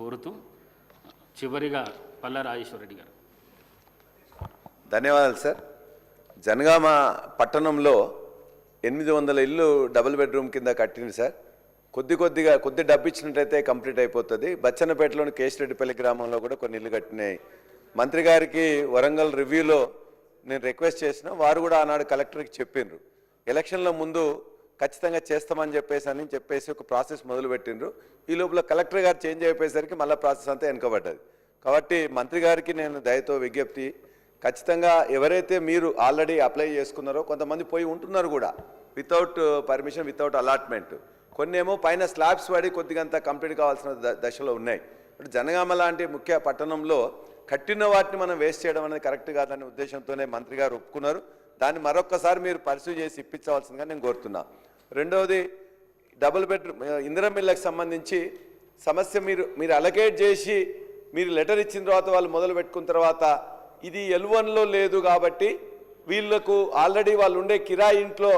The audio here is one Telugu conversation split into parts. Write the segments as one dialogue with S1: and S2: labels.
S1: కోరుతూ చివరిగా పల్లా రాజేశ్వరరెడ్డి గారు.
S2: ధన్యవాదాలు సార్. జనగామ పట్టణంలో 800 ఇల్లు డబుల్ బెడ్రూమ్ కింద కట్టింది సార్. కొద్ది డబ్బు ఇచ్చినట్టయితే కంప్లీట్ అయిపోతుంది. బచ్చన్నపేటలోని కేశరెడ్డిపల్లి గ్రామంలో కూడా కొన్ని ఇల్లు కట్టినాయి. మంత్రి గారికి వరంగల్ రివ్యూలో నేను రిక్వెస్ట్ చేసిన, వారు కూడా ఆనాడు కలెక్టర్కి చెప్పిండ్రు, ఎలక్షన్ల ముందు ఖచ్చితంగా చేస్తామని చెప్పేసి ఒక ప్రాసెస్ మొదలుపెట్టిండ్రు. ఈ లోపల కలెక్టర్ గారు చేంజ్ అయిపోయేసరికి మళ్ళీ ప్రాసెస్ అంతా వెనుకబడ్డది. కాబట్టి మంత్రి గారికి నేను దయతో విజ్ఞప్తి, ఖచ్చితంగా ఎవరైతే మీరు ఆల్రెడీ అప్లై చేసుకున్నారో కొంతమంది పోయి ఉంటున్నారు కూడా వితౌట్ పర్మిషన్, వితౌట్ అలాట్మెంట్. కొన్ని ఏమో పైన స్లాబ్స్ పడి కొద్దిగంతా కంప్లీట్ కావాల్సిన దశలో ఉన్నాయి. జనగామ లాంటి ముఖ్య పట్టణంలో కట్టిన వాటిని మనం వేస్ట్ చేయడం అనేది కరెక్ట్ కాదనే ఉద్దేశంతోనే మంత్రి గారు ఒప్పుకున్నారు. దాన్ని మరొక్కసారి మీరు పరిశీలి చేసి ఇప్పించవలసిందిగా నేను కోరుతున్నా. రెండవది, డబుల్ బెడ్రూమ్ ఇందిరమ్మ ఇళ్ళకి సంబంధించి సమస్య మీరు అలకేట్ చేసి మీరు లెటర్ ఇచ్చిన తర్వాత వాళ్ళు మొదలు పెట్టుకున్న తర్వాత ఇది L1లో లేదు కాబట్టి వీళ్ళకు ఆల్రెడీ వాళ్ళు ఉండే కిరాయి ఇంట్లో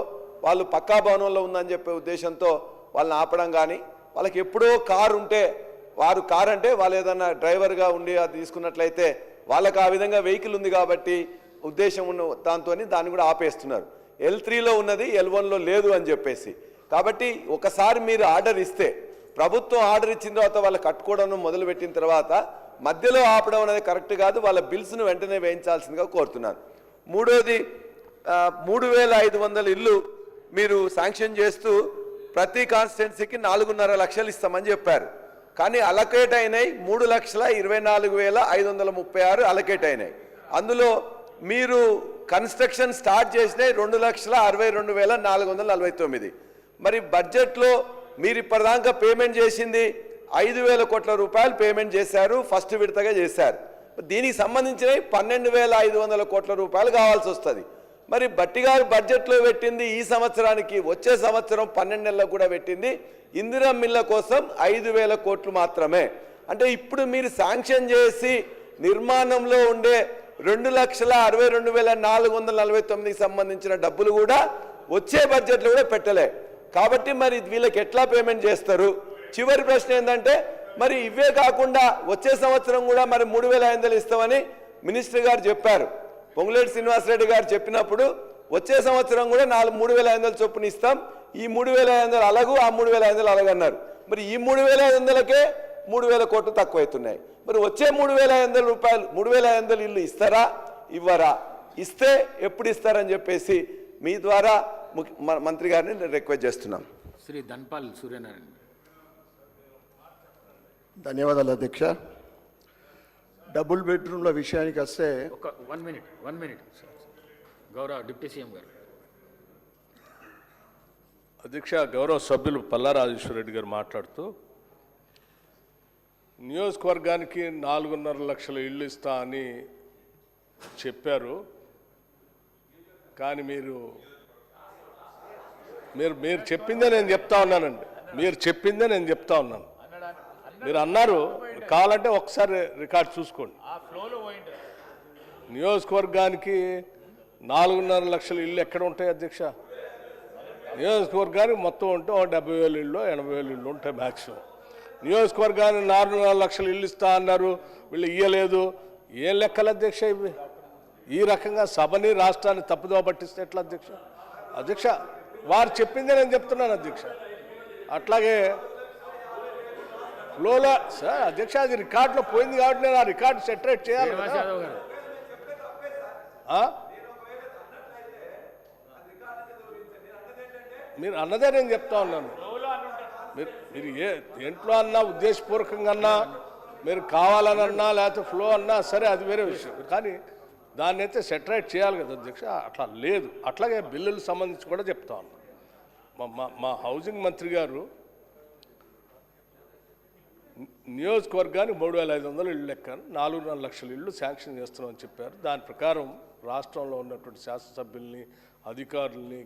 S2: వాళ్ళు పక్కా భవనంలో ఉందని చెప్పే ఉద్దేశంతో వాళ్ళని ఆపడం కానీ, వాళ్ళకి ఎప్పుడో కారు ఉంటే వారు కారు అంటే వాళ్ళు ఏదన్నా డ్రైవర్గా ఉండి అది తీసుకున్నట్లయితే వాళ్ళకి ఆ విధంగా వెహికల్ ఉంది కాబట్టి ఉద్దేశం ఉన్న దాన్ని కూడా ఆపేస్తున్నారు. L3లో ఉన్నది L1లో లేదు అని చెప్పేసి. కాబట్టి ఒకసారి మీరు ఆర్డర్ ఇస్తే, ప్రభుత్వం ఆర్డర్ ఇచ్చిన తర్వాత వాళ్ళు కట్టుకోవడం మొదలుపెట్టిన తర్వాత మధ్యలో ఆపడం అనేది కరెక్ట్ కాదు. వాళ్ళ బిల్స్ను వెంటనే వేయించాల్సిందిగా కోరుతున్నాను. మూడోది, 3500 ఇల్లు మీరు శాంక్షన్ చేస్తూ ప్రతి కాన్స్టిట్యున్సీకి 4.5 లక్షలు ఇస్తామని చెప్పారు. కానీ అలకేట్ అయినాయి 3,24,536 అలకేట్ అయినాయి. అందులో మీరు కన్స్ట్రక్షన్ స్టార్ట్ చేసినాయి 2,62,449. మరి బడ్జెట్లో మీరు ఇప్పటిదాకా పేమెంట్ చేసింది 5,000 కోట్ల రూపాయలు పేమెంట్ చేశారు, ఫస్ట్ విడతగా చేశారు. దీనికి సంబంధించినవి 12,500 కోట్ల రూపాయలు కావాల్సి వస్తుంది. మరి బట్టి గారు బడ్జెట్లో పెట్టింది ఈ సంవత్సరానికి, వచ్చే సంవత్సరం 12 నెలలకు కూడా పెట్టింది ఇందిరమ్మ ఇళ్ళ కోసం 5,000 కోట్లు మాత్రమే. అంటే ఇప్పుడు మీరు శాంక్షన్ చేసి నిర్మాణంలో ఉండే 2,62,449కి సంబంధించిన డబ్బులు కూడా వచ్చే బడ్జెట్లో కూడా పెట్టలే. కాబట్టి మరి వీళ్ళకి ఎట్లా పేమెంట్ చేస్తారు? చివరి ప్రశ్న ఏంటంటే, మరి ఇవే కాకుండా వచ్చే సంవత్సరం కూడా మరి 3,500 ఇస్తామని మినిస్టర్ గారు చెప్పారు. పొంగులేటి శ్రీనివాసరెడ్డి గారు చెప్పినప్పుడు వచ్చే సంవత్సరం కూడా 3,500 చొప్పున ఇస్తాం, ఈ 3,500 అలాగూ ఆ 3,500 అలాగన్నారు. మరి ఈ 3,500కే 3,000 కోట్లు తక్కువవుతున్నాయి. మరి వచ్చే 3,500 రూపాయలు 3,500 ఇల్లు ఇస్తారా ఇవ్వరా? ఇస్తే ఎప్పుడు ఇస్తారని చెప్పేసి మీ ద్వారా మంత్రి గారిని రిక్వెస్ట్ చేస్తున్నాం.
S1: శ్రీ ధన్పాల్ సూర్యనారాయణ.
S3: ధన్యవాదాలు అధ్యక్ష. డబుల్ బెడ్రూమ్ల విషయానికి వస్తే
S1: ఒక 1 మినిట్ గౌరవ డిప్యూటీ సీఎం గారు.
S4: అధ్యక్ష, గౌరవ సభ్యులు పల్లా రాజేశ్వరరెడ్డి గారు మాట్లాడుతూ నియోజకవర్గానికి 4.5 లక్షల ఇళ్ళు ఇస్తా అని చెప్పారు. కానీ మీరు చెప్పిందే నేను చెప్తా ఉన్నానండి. మీరు చెప్పిందే నేను చెప్తా ఉన్నాను. మీరు అన్నారు, కావాలంటే ఒకసారి రికార్డ్ చూసుకోండి. నియోజకవర్గానికి 4.5 లక్షల ఇళ్ళు ఎక్కడ ఉంటాయి అధ్యక్ష? నియోజకవర్గానికి మొత్తం ఉంటే 70,000 ఇళ్ళు 80,000 ఇళ్ళు ఉంటాయి మ్యాక్సిమం. నియోజకవర్గానికి 4.5 లక్షల ఇళ్ళు ఇస్తా అన్నారు, వీళ్ళు ఇయ్యలేదు. ఏం లెక్కలు అధ్యక్ష ఇవి? ఈ రకంగా సభని రాష్ట్రాన్ని తప్పుదోవ పట్టిస్తే ఎట్లా అధ్యక్ష? అధ్యక్ష, వారు చెప్పిందే నేను చెప్తున్నాను అధ్యక్ష. అట్లాగే ఫ్లోలో సార్ అధ్యక్ష, అది రికార్డులో పోయింది కాబట్టి నేను ఆ రికార్డు సెటరేట్ చేయాలి. మీరు అన్నదే నేను చెప్తా ఉన్నాను. మీరు దేంట్లో అన్నా ఉద్దేశపూర్వకంగా అన్నా, మీరు కావాలనన్నా లేకపోతే ఫ్లో అన్నా సరే, అది వేరే విషయం. కానీ దాన్ని అయితే సెటరేట్ చేయాలి కదా అధ్యక్ష. అట్లా లేదు. అట్లాగే బిల్లులకు సంబంధించి కూడా చెప్తా ఉన్నాను. మా హౌసింగ్ మంత్రి గారు నియోజకవర్గానికి 3,500 ఇళ్ళు లెక్కను 4.5 లక్షల ఇళ్ళు శాంక్షన్ చేస్తున్నామని చెప్పారు. దాని ప్రకారం రాష్ట్రంలో ఉన్నటువంటి శాసనసభ్యుల్ని, అధికారుల్ని,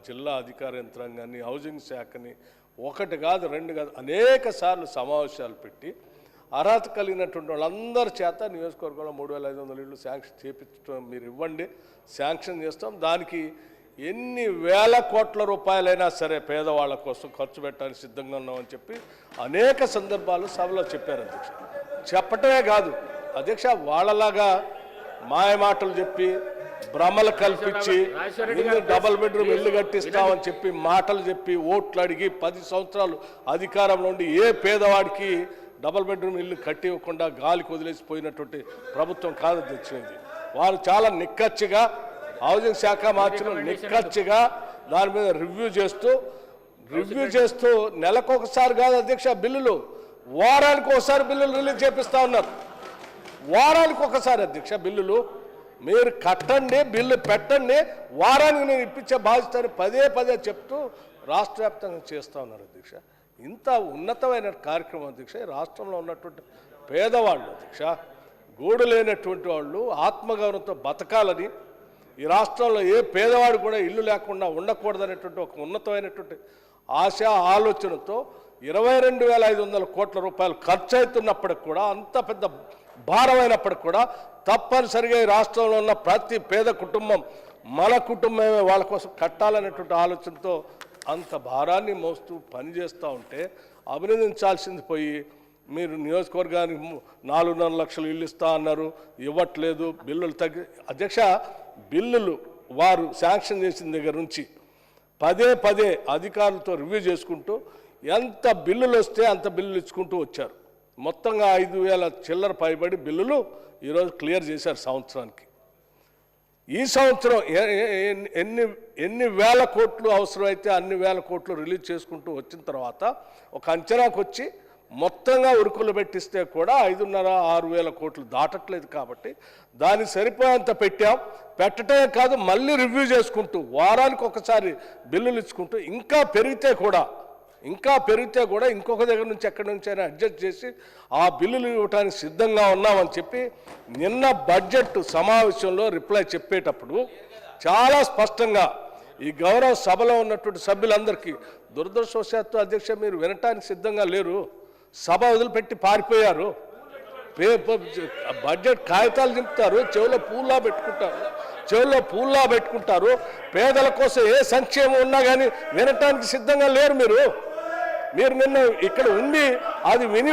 S4: జిల్లా అధికార యంత్రాంగాన్ని, హౌసింగ్ శాఖని ఒకటి కాదు రెండు కాదు అనేక సార్లు సమావేశాలు పెట్టి అర్హత కలిగినటువంటి వాళ్ళందరి చేత నియోజకవర్గంలో 3,500 ఇళ్ళు శాంక్షన్ చేపించడం మీరు ఇవ్వండి, శాంక్షన్ చేస్తాం. దానికి ఎన్ని వేల కోట్ల రూపాయలైనా సరే పేదవాళ్ళ కోసం ఖర్చు పెట్టడానికి సిద్ధంగా ఉన్నామని చెప్పి అనేక సందర్భాలు సభలో చెప్పారు అధ్యక్ష. చెప్పటమే కాదు అధ్యక్ష, వాళ్ళలాగా మాయమాటలు చెప్పి భ్రమలు కల్పించి ఇల్లు డబుల్ బెడ్రూమ్ ఇల్లు కట్టిస్తామని చెప్పి మాటలు చెప్పి ఓట్లు అడిగి 10 సంవత్సరాలు అధికారంలో ఉండి ఏ పేదవాడికి డబుల్ బెడ్రూమ్ ఇల్లు కట్టి ఇవ్వకుండా గాలికి వదిలేసిపోయినటువంటి ప్రభుత్వం కాదు అధ్యక్ష ఇది. వారు చాలా నిక్కచ్చిగా హౌసింగ్ శాఖ మార్చిన నిక్కచ్చిగా దాని మీద రివ్యూ చేస్తూ నెలకొకసారి కాదు అధ్యక్ష, బిల్లులు వారానికి ఒకసారి బిల్లులు రిలీజ్ చేపిస్తా ఉన్నారు. వారానికి ఒకసారి అధ్యక్ష బిల్లులు. మీరు కట్టండి, బిల్లు పెట్టండి, వారానికి నేను ఇప్పించే బాధ్యతని పదే చెప్తూ రాష్ట్ర వ్యాప్తంగా చేస్తూ ఉన్నారు అధ్యక్ష. ఇంత ఉన్నతమైన కార్యక్రమం అధ్యక్ష. రాష్ట్రంలో ఉన్నటువంటి పేదవాళ్ళు అధ్యక్ష, గూడు లేనటువంటి వాళ్ళు ఆత్మగౌరవంతో బతకాలని, ఈ రాష్ట్రంలో ఏ పేదవాడు కూడా ఇల్లు లేకుండా ఉండకూడదనేటువంటి ఒక ఉన్నతమైనటువంటి ఆశ ఆలోచనతో 22,500 కోట్ల రూపాయలు ఖర్చు అవుతున్నప్పటికి కూడా, అంత పెద్ద భారమైనప్పటికి కూడా తప్పనిసరిగా ఈ రాష్ట్రంలో ఉన్న ప్రతి పేద కుటుంబం మన కుటుంబమే వాళ్ళ కోసం కట్టాలనేటువంటి ఆలోచనతో అంత భారాన్ని మోస్తూ పనిచేస్తూ ఉంటే అభినందించాల్సింది పోయి మీరు నియోజకవర్గానికి 4.5 లక్షలు ఇల్లు ఇస్తా అన్నారు, ఇవ్వట్లేదు, బిల్లులు తగ్గి అధ్యక్ష. బిల్లులు వారు శాంక్షన్ చేసిన దగ్గర నుంచి పదే అధికారులతో రివ్యూ చేసుకుంటూ ఎంత బిల్లులు వస్తే అంత బిల్లులు ఇచ్చుకుంటూ వచ్చారు. మొత్తంగా 5,000 చిల్లర పైబడి బిల్లులు ఈరోజు క్లియర్ చేశారు సంవత్సరానికి. ఈ సంవత్సరం ఎన్ని వేల కోట్లు అవసరమైతే అన్ని వేల కోట్లు రిలీజ్ చేసుకుంటూ వచ్చిన తర్వాత ఒక అంచనాకు వచ్చి మొత్తంగా ఉరుకులు పెట్టిస్తే కూడా 5,500-6,000 కోట్లు దాటట్లేదు. కాబట్టి దాన్ని సరిపోయేంత పెట్టటమే కాదు, మళ్ళీ రివ్యూ చేసుకుంటూ వారానికి ఒకసారి బిల్లులు ఇచ్చుకుంటూ ఇంకా పెరిగితే కూడా ఇంకొక దగ్గర నుంచి ఎక్కడి నుంచి అయినా అడ్జస్ట్ చేసి ఆ బిల్లులు ఇవ్వడానికి సిద్ధంగా ఉన్నామని చెప్పి నిన్న బడ్జెట్ సమావేశంలో రిప్లై చెప్పేటప్పుడు చాలా స్పష్టంగా ఈ గౌరవ సభలో ఉన్నటువంటి సభ్యులందరికీ దురదృష్టవశాత్తు అధ్యక్ష మీరు వినటానికి సిద్ధంగా లేరు, సభ వదిలిపెట్టి పారిపోయారు. బడ్జెట్ కాగితాలు దింపుతారు, చెవులో పూల్లా పెట్టుకుంటారు. పేదల కోసం ఏ సంక్షేమం ఉన్నా కానీ వినటానికి సిద్ధంగా లేరు మీరు నిన్న ఇక్కడ ఉండి అది విని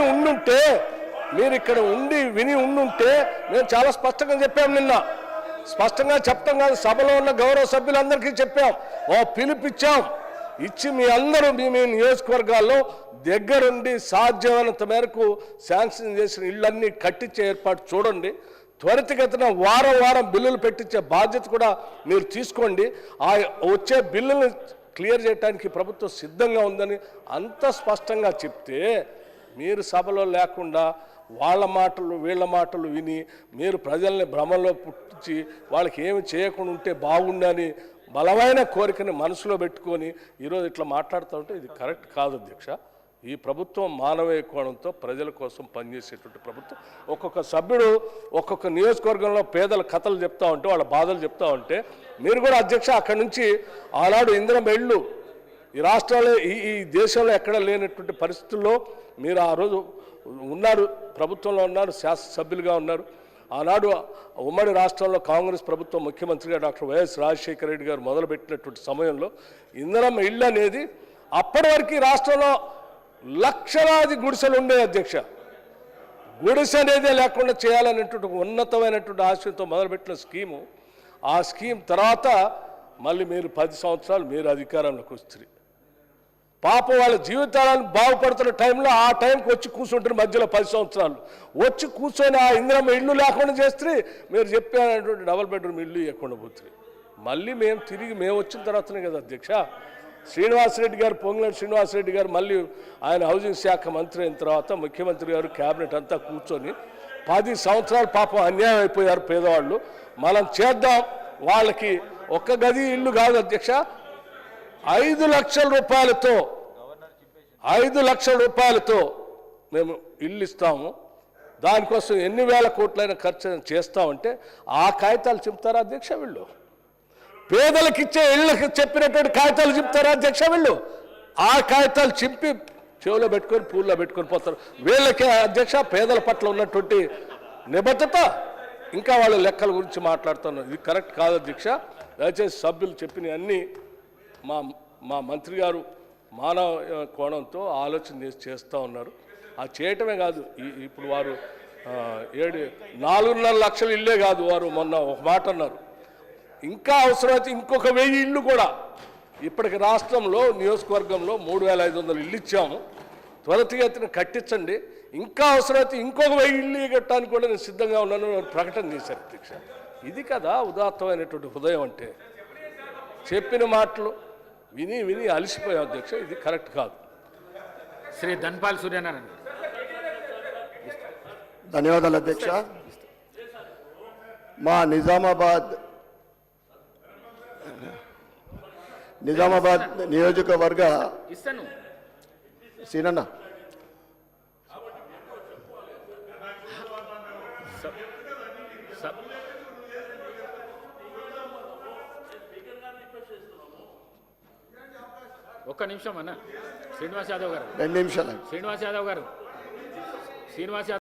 S4: ఉండుంటే మేము చాలా స్పష్టంగా చెప్పాం. నిన్న స్పష్టంగా చెప్తాం కాదు, సభలో ఉన్న గౌరవ సభ్యులందరికీ చెప్పాం, పిలుపిచ్చాం, ఇచ్చి మీ అందరూ మీ నియోజకవర్గాల్లో దగ్గరుండి సాధ్యమైనంత మేరకు శాంక్షన్ చేసిన ఇళ్ళన్నీ కట్టించే ఏర్పాటు చూడండి. త్వరితగతిన వారం బిల్లులు పెట్టించే బాధ్యత కూడా మీరు తీసుకోండి. ఆ వచ్చే బిల్లులు క్లియర్ చేయడానికి ప్రభుత్వం సిద్ధంగా ఉందని అంత స్పష్టంగా చెప్తే మీరు సభలో లేకుండా వాళ్ళ మాటలు వీళ్ళ మాటలు విని మీరు ప్రజల్ని భ్రమలో పుట్టించి వాళ్ళకి ఏమి చేయకుండా ఉంటే బాగుండని బలమైన కోరికని మనసులో పెట్టుకొని ఈరోజు ఇట్లా మాట్లాడుతూ ఉంటే ఇది కరెక్ట్ కాదు అధ్యక్ష. ఈ ప్రభుత్వం మానవీయ కోణంతో ప్రజల కోసం పనిచేసేటువంటి ప్రభుత్వం. ఒక్కొక్క సభ్యుడు ఒక్కొక్క నియోజకవర్గంలో పేదల కథలు చెప్తా ఉంటే, వాళ్ళ బాధలు చెప్తా ఉంటే మీరు కూడా అధ్యక్ష అక్కడి నుంచి ఆనాడు ఇందిరమ్మ ఇళ్ళు ఈ రాష్ట్రాల్లో ఈ దేశంలో ఎక్కడ లేనటువంటి పరిస్థితుల్లో మీరు ఆ రోజు ఉన్నారు, ప్రభుత్వంలో ఉన్నారు, శాసనసభ్యులుగా ఉన్నారు. ఆనాడు ఉమ్మడి రాష్ట్రంలో కాంగ్రెస్ ప్రభుత్వం ముఖ్యమంత్రిగా డాక్టర్ వైఎస్ రాజశేఖర రెడ్డి గారు మొదలుపెట్టినటువంటి సమయంలో ఇందిరమ్మ ఇళ్ళు అనేది అప్పటి వరకు రాష్ట్రంలో లక్షలాది గుడిసెలు ఉండే అధ్యక్ష. గుడిసె అనేదే లేకుండా చేయాలనేటువంటి ఉన్నతమైనటువంటి ఆశయంతో మొదలుపెట్టిన స్కీము. ఆ స్కీమ్ తర్వాత మళ్ళీ మీరు 10 సంవత్సరాలు మీరు అధికారంలోకి వస్తారు. పాపం వాళ్ళ జీవితాలను బాగుపడుతున్న టైంలో ఆ టైంకి వచ్చి కూర్చుంటారు మధ్యలో 10 సంవత్సరాలు వచ్చి కూర్చొని ఆ ఇందిరమ్మ ఇల్లు లేకుండా చేస్తే మీరు చెప్పేటువంటి డబుల్ బెడ్రూమ్ ఇల్లు ఇవ్వకుండా పోతుంది. మళ్ళీ మేము వచ్చిన తర్వాతనే కదా అధ్యక్ష శ్రీనివాసరెడ్డి గారు, పొంగులేటి శ్రీనివాసరెడ్డి గారు మళ్ళీ ఆయన హౌసింగ్ శాఖ మంత్రి అయిన తర్వాత ముఖ్యమంత్రి గారు క్యాబినెట్ అంతా కూర్చొని 10 సంవత్సరాలు పాపం అన్యాయం అయిపోయారు పేదవాళ్ళు, మనం చేద్దాం వాళ్ళకి. ఒక్క గది ఇల్లు కాదు అధ్యక్ష, 5 లక్షల రూపాయలతో మేము ఇల్లు ఇస్తాము, దానికోసం ఎన్ని వేల కోట్లైన ఖర్చు చేస్తామంటే ఆ కాగితాలు చెప్తారా అధ్యక్ష వీళ్ళు? పేదలకు ఇచ్చే ఇళ్ళకి చెప్పినటువంటి కాగితాలు చెప్తారా అధ్యక్ష వీళ్ళు? ఆ కాగితాలు చింపి చెవులో పెట్టుకొని పూల్లో పెట్టుకొని పోతారు. వీళ్ళకి అధ్యక్ష పేదల పట్ల ఉన్నటువంటి నిబద్ధత ఇంకా వాళ్ళ లెక్కల గురించి మాట్లాడుతున్నారు. ఇది కరెక్ట్ కాదు అధ్యక్ష. దయచేసి సభ్యులు చెప్పినవన్నీ మా మా మంత్రి గారు మానవ కోణంతో ఆలోచన చేస్తూ ఉన్నారు. ఆ చేయటమే కాదు, ఇప్పుడు వారు 4.5 లక్షల ఇల్లే కాదు, వారు మొన్న ఒక మాట అన్నారు, ఇంకా అవసరమైతే ఇంకొక 1000 ఇళ్ళు కూడా ఇప్పటికి రాష్ట్రంలో నియోజకవర్గంలో 3,500 ఇళ్ళు ఇచ్చాము, త్వరితగతిన కట్టించండి, ఇంకా అవసరమైతే ఇంకొక 1000 ఇళ్ళు కట్టడానికి కూడా నేను సిద్ధంగా ఉన్నాను ప్రకటన చేశారు అధ్యక్ష. ఇది కదా ఉదాత్తమైనటువంటి హృదయం అంటే. చెప్పిన మాటలు విని విని అలసిపోయాం అధ్యక్ష, ఇది కరెక్ట్ కాదు.
S1: శ్రీ ధన్పాల్ సూర్యనారాయణ.
S3: ధన్యవాదాలు అధ్యక్ష. మా నిజామాబాద్ నియోజకవర్గ
S1: ఇస్తాను.
S3: సీనన్న
S1: ఒక్క నిమిషం అన్న. శ్రీనివాస్ యాదవ్ గారు,
S3: 2 నిమిషాలు.
S1: శ్రీనివాస్ యాదవ్ గారు, శ్రీనివాస్ యాదవ్